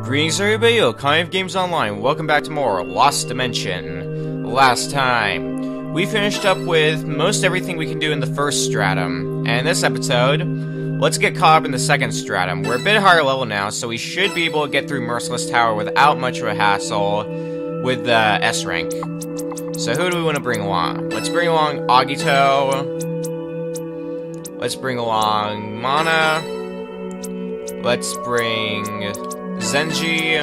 Greetings everybody, Okami of Games Online. Welcome back to more Lost Dimension. Last time, we finished up with most everything we can do in the first stratum. And in this episode, let's get caught up in the second stratum. We're a bit higher level now, so we should be able to get through Merciless Tower without much of a hassle with the S rank. So who do we want to bring along? Let's bring along Agito. Let's bring along Mana. Let's bring Zenji,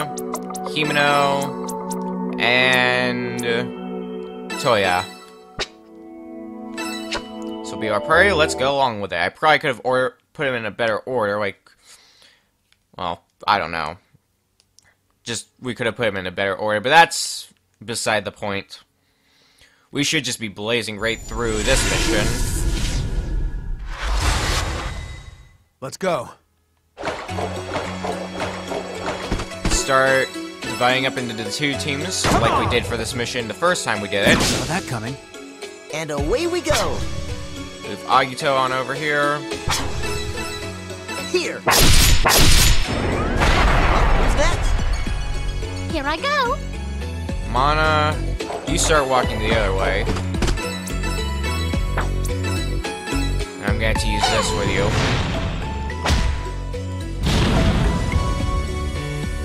Himeno, and Toya. So will be our party. Let's go along with it. I probably could have put him in a better order, like, well, I don't know. Just, we could have put him in a better order, but that's beside the point. We should just be blazing right through this mission. Let's go. Start dividing up into the two teams, like we did for this mission the first time we did it. Saw that coming. And away we go. Move Agito on over here. Here. Who's next? Here I go. Mana, you start walking the other way. And I'm going to use this with you.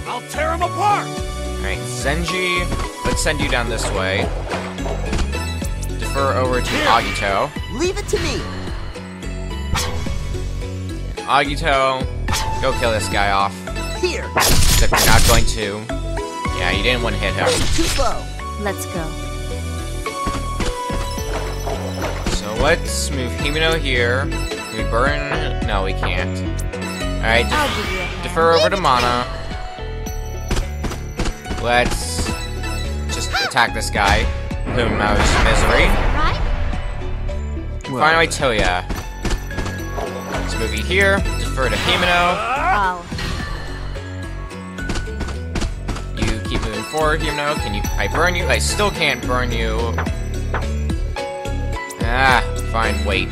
I'll tear him apart! Alright, Zenji, let's send you down this way. Defer over to Agito. Leave it to me. Agito, go kill this guy off. Here. Except you're not going to. Yeah, you didn't want to hit him. Too slow. Let's go. So let's move Himeno here. Can we burn? No, we can't. Alright, I'll give you a hand. defer over to Mana. Let's just attack this guy. Put him out of his misery. Right? Finally, Toya. Let's move you here. Defer to Himeno. Oh, You keep moving forward, Himeno. Can I burn you? I still can't burn you. Ah, fine, wait.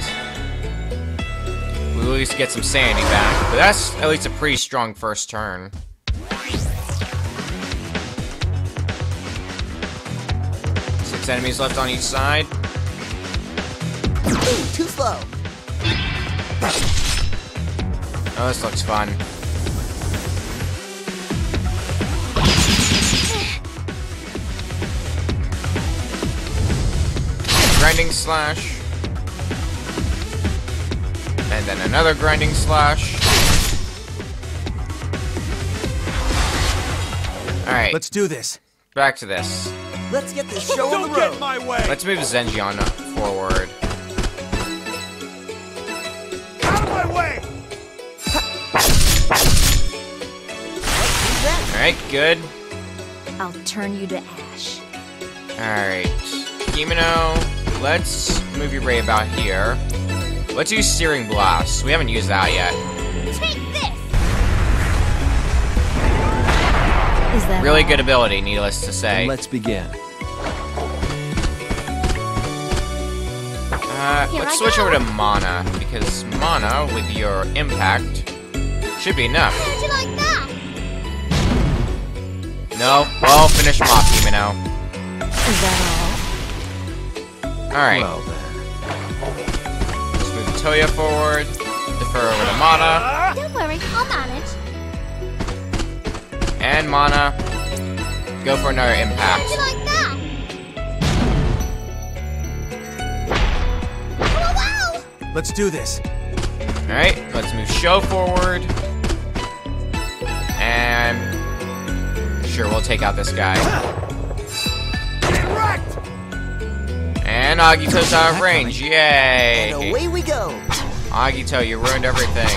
We'll at least get some sanity back. But that's at least a pretty strong first turn. 6 enemies left on each side. Ooh, too slow. Oh, this looks fun. Grinding slash. And then another grinding slash. Alright, Let's do this. back to this. Let's get this show on the Don't get in road. my way! Let's move Zenji on forward. Out of my way! Who's next? Alright, good. I'll turn you to ash. Alright. Himeno, let's move your ray about here. Let's use Searing Blast. We haven't used that yet. Take this! Is that Really all? good ability, needless to say. Let's begin. Here Let's I switch go. over to Mana, because Mana, with your impact, should be enough. How'd you like that? No? Well, finish him off, Himeno. Is that Alright, Well then. let's move Toya forward, defer over to Mana, all? Don't worry, I'll manage. and Mana, go for another How'd impact. you like that? Oh, wow! Let's do this. Alright, let's move Sho forward, and sure, we'll take out this guy. Get wrecked! And Agito's out of range, And yay! away we go. Agito, you ruined everything.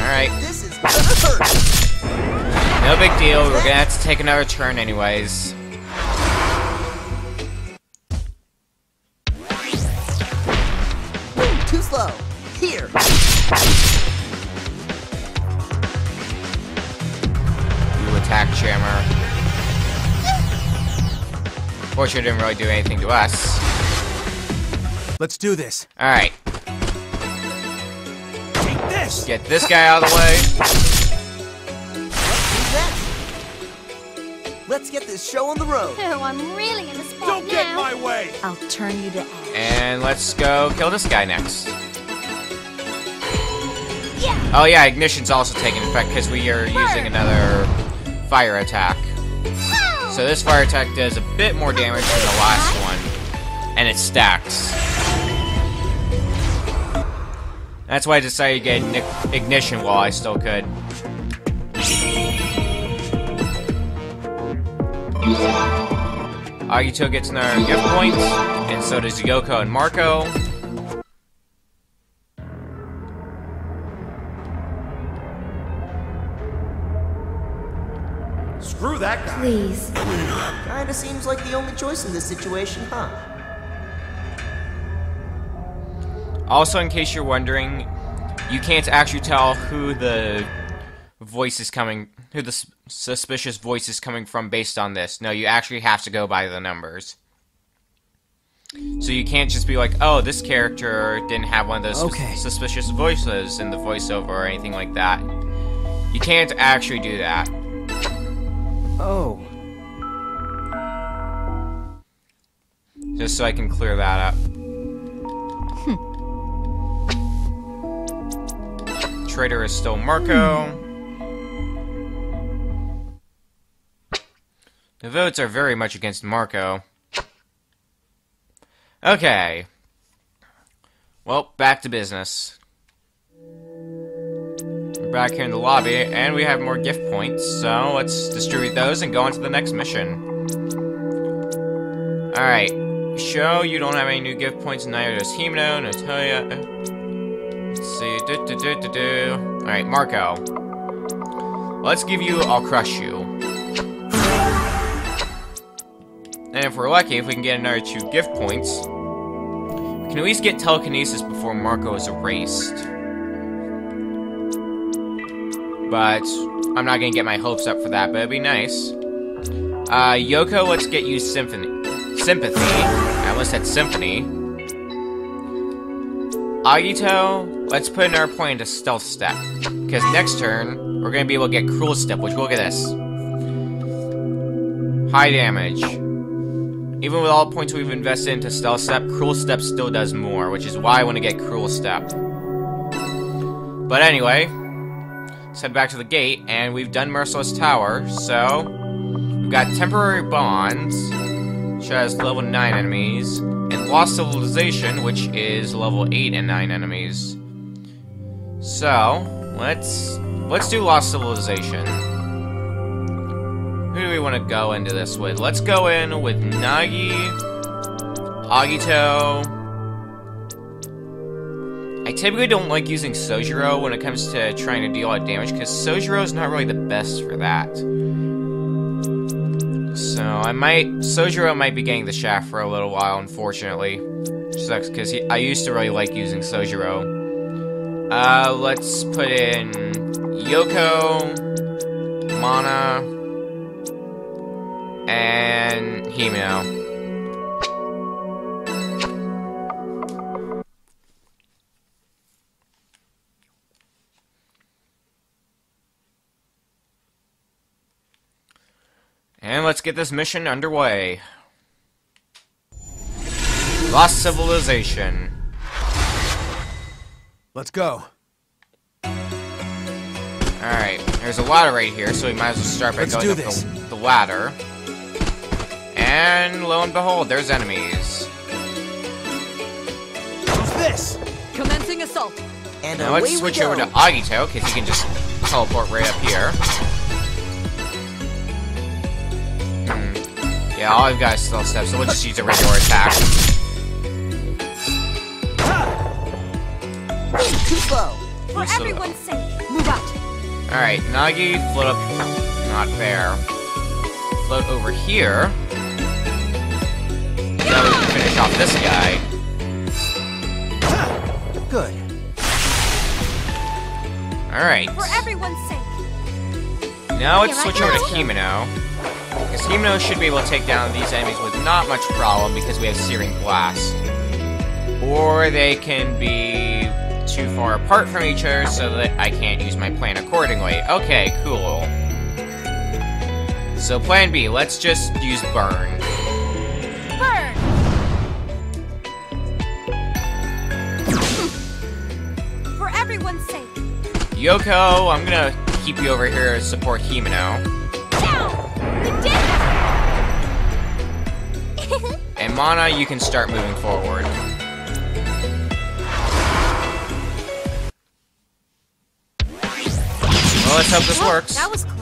Alright, This is gonna hurt. no big deal, we're gonna have to take another turn anyways. Ooh, too slow. Here. You attack Jammer. Fortunately, didn't really do anything to us. Let's do this. Alright, Take this! get this guy out of the way. Let's get this show on the road. Oh, I'm really in the spot Don't now. get in my way! I'll turn you to ash. And let's go kill this guy next. Yeah. Oh yeah, ignition's also taking effect because we are using another fire attack. Whoa. So this fire attack does a bit more damage than the last one, and it stacks. That's why I decided to get ignition while I still could. Agito gets another gift point, and so does Yoko and Marco. Screw that guy! Please. Kinda seems like the only choice in this situation, huh? Also, in case you're wondering, you can't actually tell who the voice is coming, who the suspicious voice is coming from based on this. No, you actually have to go by the numbers. So you can't just be like, oh, this character didn't have one of those suspicious voices in the voiceover or anything like that. You can't actually do that. Oh. Just so I can clear that up. Traitor is still Marco. The votes are very much against Marco. Okay. Well, back to business. We're back here in the lobby, and we have more gift points, so let's distribute those and go on to the next mission. Alright. Sho, you don't have any new gift points, neither does Himeno, Natalia. Let's see. Alright, Marco. Let's give you I'll Crush You. And if we're lucky, if we can get another 2 gift points, we can at least get telekinesis before Marco is erased. But I'm not gonna get my hopes up for that, but it'd be nice. Yoko, let's get you Sympathy. I almost said Symphony. Agito, let's put another point into Stealth Step. Because next turn, we're gonna be able to get Cruel Step, which look at this. High damage. Even with all the points we've invested into Stealth Step, Cruel Step still does more, which is why I want to get Cruel Step. But anyway, let's head back to the gate, and we've done Merciless Tower, so we've got Temporary Bonds, which has level 9 enemies, and Lost Civilization, which is level 8 and 9 enemies. So, let's do Lost Civilization. Who do we want to go into this with? Let's go in with Nagi, Agito. I typically don't like using Sojiro when it comes to trying to deal a lot of damage, because Sojiro is not really the best for that. So Sojiro might be getting the shaft for a little while, unfortunately. Which sucks, because I used to really like using Sojiro. Let's put in Yoko, Mana, and Himeno. And let's get this mission underway. Lost Civilization. Let's go. Alright, there's a ladder right here, so we might as well start by going up the ladder. And lo and behold, there's enemies. Who's this? Commencing assault. And Now let's switch over to Agito, because he can just teleport right up here. Yeah, all I've got is Stealth Step, so we'll just use a regular attack. Too slow. For everyone's sake. Move out. Alright, Nagi, float up. Not fair. Float over here. Now we can finish off this guy. Good. Alright. For everyone's sake. Now let's Here I switch over to go. Himeno. Because Himeno should be able to take down these enemies with not much problem because we have Searing Blast. Or they can be too far apart from each other so that I can't use my plan accordingly. Okay, cool. So plan B, let's just use burn. Burn! For everyone's sake. Yoko, I'm gonna keep you over here to support Himeno. Now! We did it! And Mana, you can start moving forward. Well, let's hope this Whoa, works. That was close.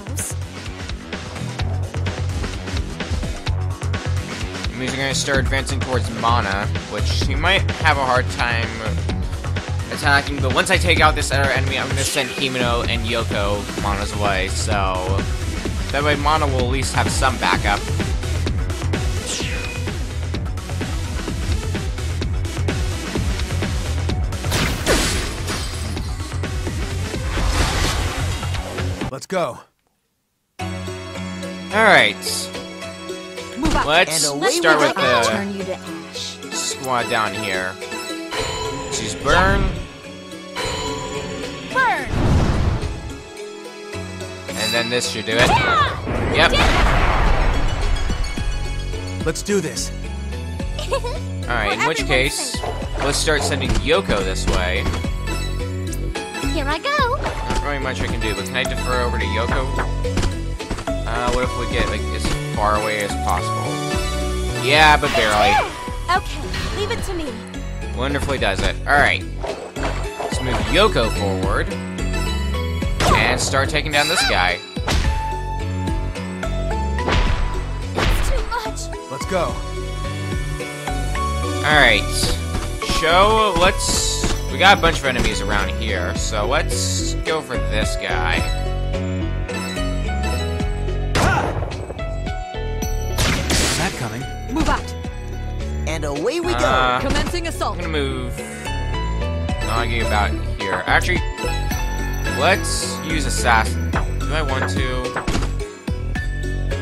It means we're gonna start advancing towards Mana, which he might have a hard time attacking, but once I take out this other enemy, I'm gonna send Himeno and Yoko Mana's way, so that way Mana will at least have some backup. Let's go. Alright, Move up. let's And away start we with go. I'll the turn you to ash. squad down here. Let's use burn, Burn! and then this should do it. Yeah! Yep. Let's do this. Alright, in For which everyone's case, sake. let's start sending Yoko this way. Here I go. Not really much I can do, but can I defer over to Yoko? What if we get, like, as far away as possible? Yeah, but barely. Okay, leave it to me. Wonderfully does it. Alright. Let's move Yoko forward. And start taking down this guy. It's too much. Let's go. Alright. Show, let's... We got a bunch of enemies around here, so let's go for this guy. Is that coming? Move out. And away we go. Commencing I'm assault. gonna move Nagi about here. Actually, let's use Assassin. Do I want to?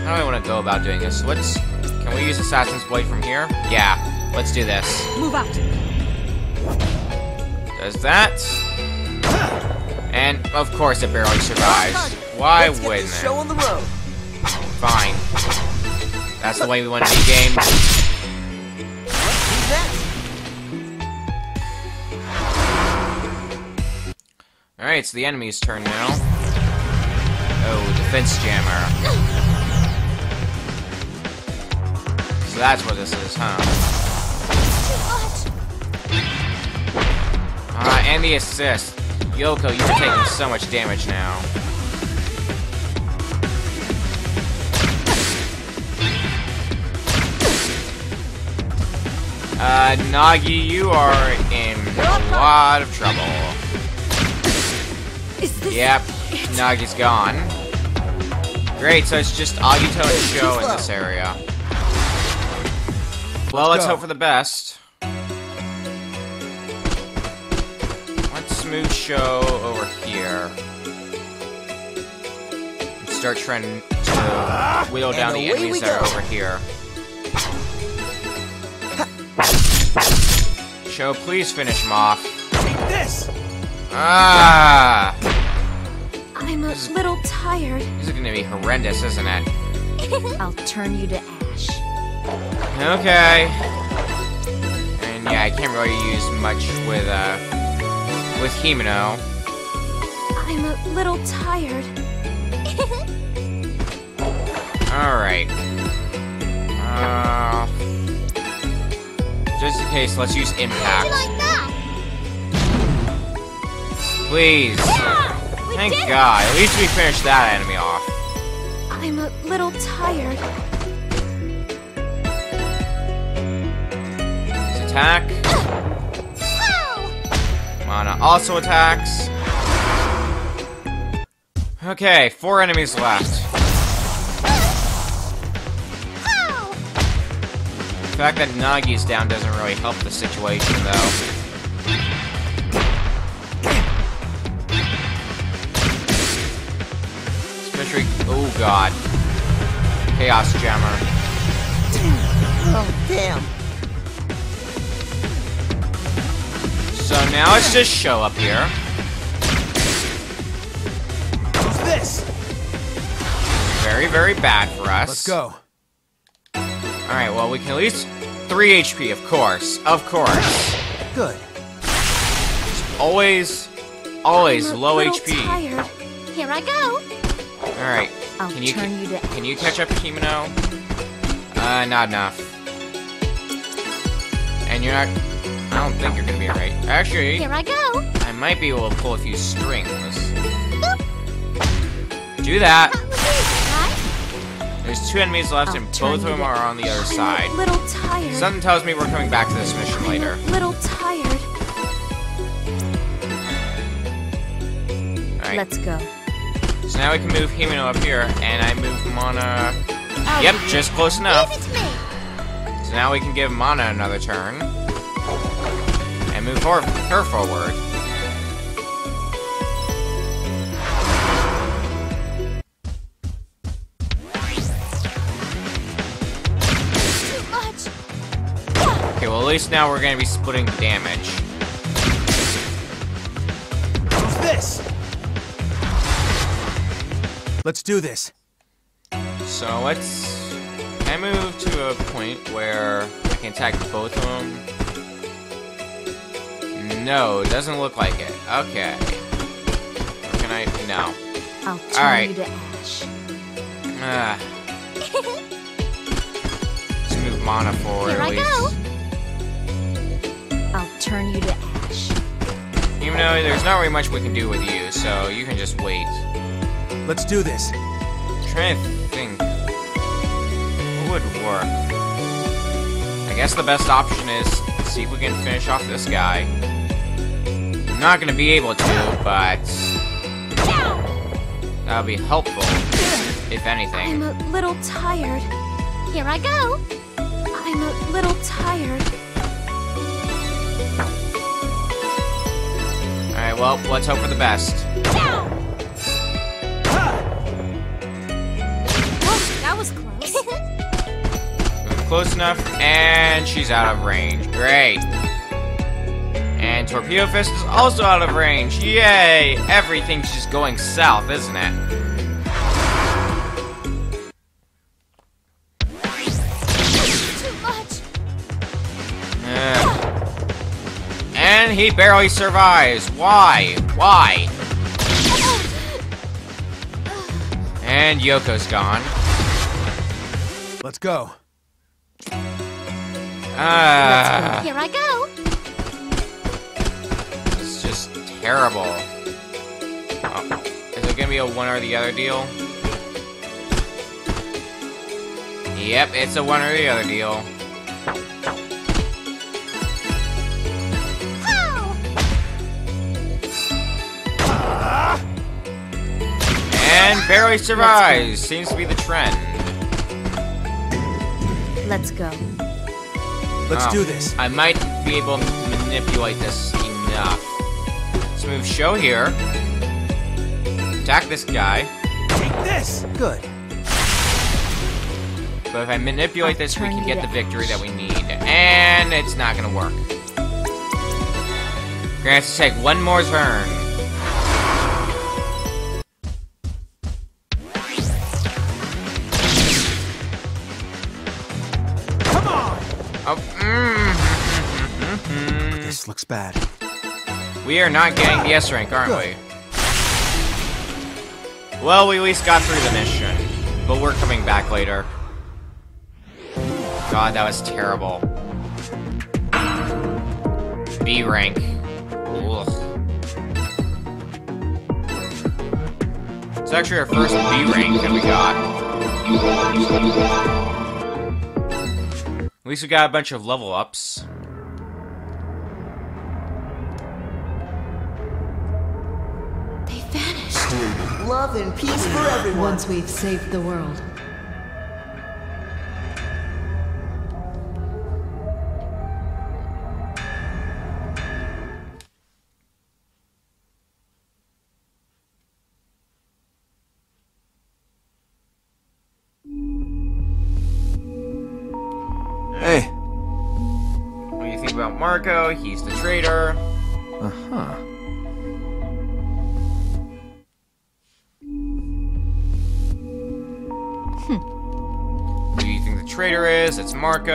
How do I want to go about doing this? Can we use Assassin's Blade from here? Yeah, let's do this. Move out. Does that. And, of course, it barely survives. Why Let's get wouldn't this show it? on the road. Fine. That's the way we want to be gamed. Who's that? Alright, it's the enemy's turn now. Oh, defense jammer. So that's what this is, huh? Too much. And the assist. Yoko, you're taking so much damage now. Nagi, you are in a lot of trouble. Is this Yep, Nagi's gone. Great, so it's just Agito and Sho in this area. Well, let's go. hope for the best. Let's move Sho over here. And start trying to whittle down the away we enemies that are go. over here. Sho, please finish him off. Take this. Ah! I'm a little tired. This is gonna be horrendous, isn't it? I'll turn you to ash. Okay. And yeah, I can't really use much with Himeno. I'm a little tired. Alright. Just in case, let's use Impact. Like that. Please. Yeah, we Thank did it. God. At least we finished that enemy off. I'm a little tired. Let's attack. Ow! Mana also attacks. Okay, 4 enemies left. Ow! The fact that Nagi's down doesn't really help the situation, though. Especially, oh god. Chaos Jammer. Oh, damn. So now let's just show up here. Who's this? Very very, very bad for us. Let's go. Alright, well, we can at least 3 HP, of course. Of course. Good. Always I'm a low little HP. tired. Here I go. Alright. I'll turn you to Can you catch up to Himeno? Not enough. And you're not... I don't think you're gonna be right. Actually, Here I go. I might be able to pull a few strings. Do that. That was easy, right? There's 2 enemies left, I'll and turn both of you them to are on the other I'm side. a little tired. Something tells me we're coming back to this mission later. I'm a little tired. Alright, Let's go. so now we can move Himeno up here, and I move Mana... Oh, Yep, just close enough. leave it to me. So now we can give Mana another turn. And move her forward. Too much. Okay, well at least now we're gonna be splitting the damage. What's this? Let's do this. So let's... Can I move to a point where I can attack both of them? No, it doesn't look like it. Okay. Or can I? No. I'll turn Alright. you to ash. Ah. Let's move Mana forward Here at I least. go. I'll turn you to ash. Even though there's not really much we can do with you, so you can just wait. Let's do this. I'm trying to think. What would work? I guess the best option is see if we can finish off this guy. I'm not gonna be able to, but that'll be helpful, if anything. I'm a little tired. Here I go. I'm a little tired. Alright, well, let's hope for the best. Oh, that was close. Move close enough, and she's out of range. Great. And Torpedo Fist is also out of range. Yay! Everything's just going south, isn't it? Too much. And he barely survives. Why? Why? And Yoko's gone. Let's go. Here I go. It's just terrible. Oh, is it gonna be a one or the other deal? Yep, it's a one or the other deal. And barely survives. Seems to be the trend. Let's go. Let's Oh, do this. I might be able to manipulate this enough. Let's move Show here. Attack this guy. Take this. Good. But if I manipulate this, we turn can you get to the victory ash. that we need. And it's not gonna work. We're gonna have to take one more turn. Come on. Oh, This looks bad. We are not getting the S rank, aren't Good. we? Well, we at least got through the mission. But we're coming back later. God, that was terrible. B rank. Ugh. It's actually our first B rank that we got. At least we got a bunch of level ups. They vanished. Love and peace for everyone. Once we've saved the world. Hey. What do you think about Marco? He's the traitor. Uh-huh. traitor is. It's Marco.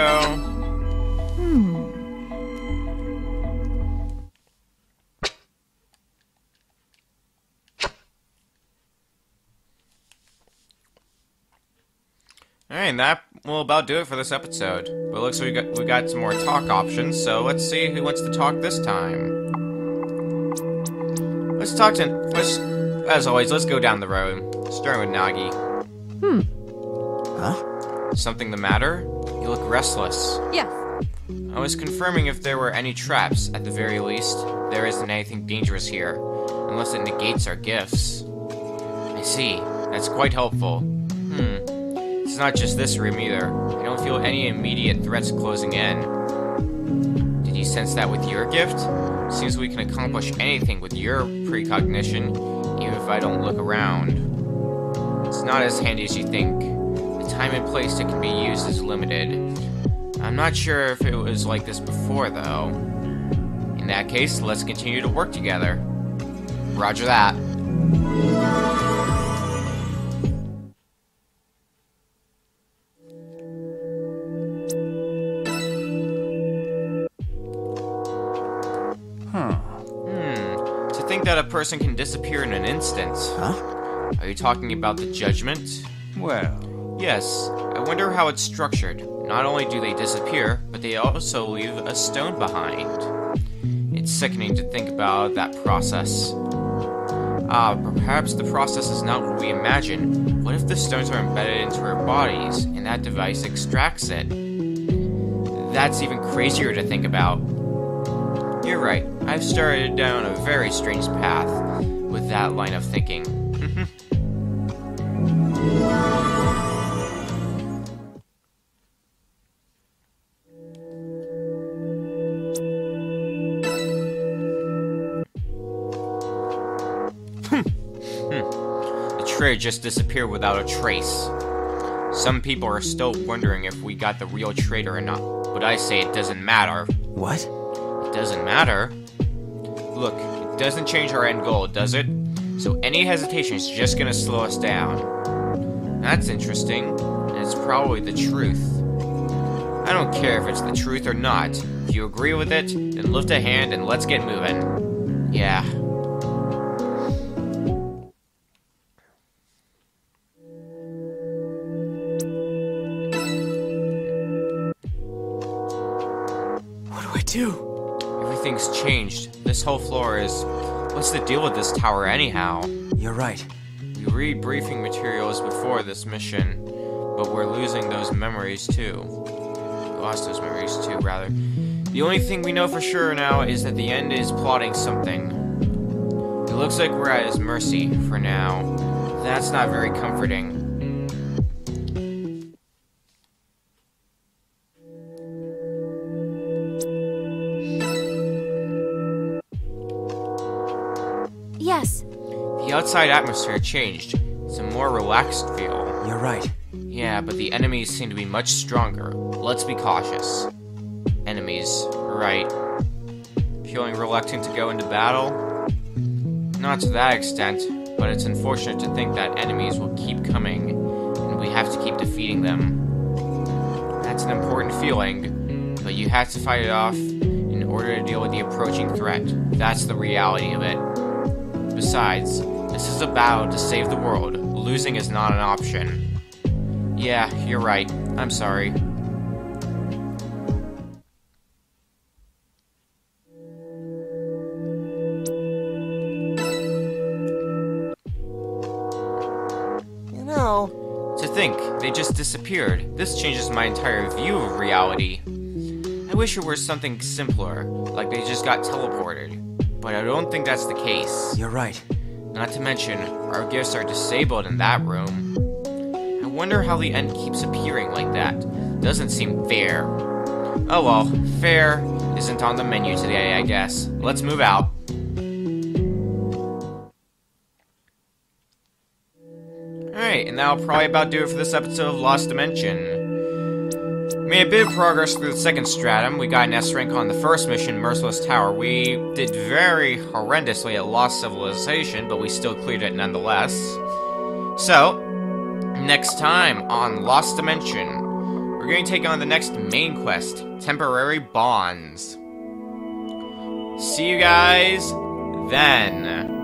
Alright, and that will about do it for this episode. But it looks like we got some more talk options, so let's see who wants to talk this time. As always, let's go down the road. Starting with Nagi. Huh? Something the matter? You look restless. Yes. I was confirming if there were any traps. At the very least, there isn't anything dangerous here. Unless it negates our gifts. I see. That's quite helpful. It's not just this room either. I don't feel any immediate threats closing in. Did you sense that with your gift? Seems we can accomplish anything with your precognition, even if I don't look around. It's not as handy as you think. The time and place it can be used is limited. I'm not sure if it was like this before, though. In that case, let's continue to work together. Roger that. To think that a person can disappear in an instant. Huh? Are you talking about the judgment? Well... Yes. I wonder how it's structured. Not only do they disappear, but they also leave a stone behind. It's sickening to think about that process. Perhaps the process is not what we imagine. What if the stones are embedded into our bodies, and that device extracts it? That's even crazier to think about. You're right. I've started down a very strange path with that line of thinking. The traitor just disappeared without a trace. Some people are still wondering if we got the real traitor or not, but I say it doesn't matter. What? It doesn't matter? Look, it doesn't change our end goal, does it? So any hesitation is just gonna slow us down. That's interesting, and it's probably the truth. I don't care if it's the truth or not. If you agree with it, then lift a hand and let's get moving. Yeah. What do I do? Everything's changed. This whole floor is... What's the deal with this tower anyhow? You're right. We read briefing materials before this mission, but we're losing those memories too. We lost those memories too, rather. The only thing we know for sure now is that the end is plotting something. It looks like we're at his mercy for now. That's not very comforting. Yes. The outside atmosphere changed. It's a more relaxed feel. You're right. Yeah, but the enemies seem to be much stronger. Let's be cautious. Enemies, right. Feeling reluctant to go into battle? Not to that extent, but it's unfortunate to think that enemies will keep coming, and we have to keep defeating them. That's an important feeling, but you have to fight it off in order to deal with the approaching threat. That's the reality of it. Besides, this is a battle to save the world. Losing is not an option. Yeah, you're right. I'm sorry. You know, To think, they just disappeared. This changes my entire view of reality. I wish it were something simpler, like they just got teleported. But I don't think that's the case. You're right. Not to mention, our gifts are disabled in that room. I wonder how the end keeps appearing like that. Doesn't seem fair. Oh well, fair isn't on the menu today, I guess. Let's move out. Alright, and that'll probably about do it for this episode of Lost Dimension. We made a bit of progress through the second stratum. We got an S rank on the first mission, Merciless Tower. We did very horrendously at Lost Civilization, but we still cleared it nonetheless. So, next time on Lost Dimension, we're we're going to take on the next main quest, Temporary Bonds. See you guys then.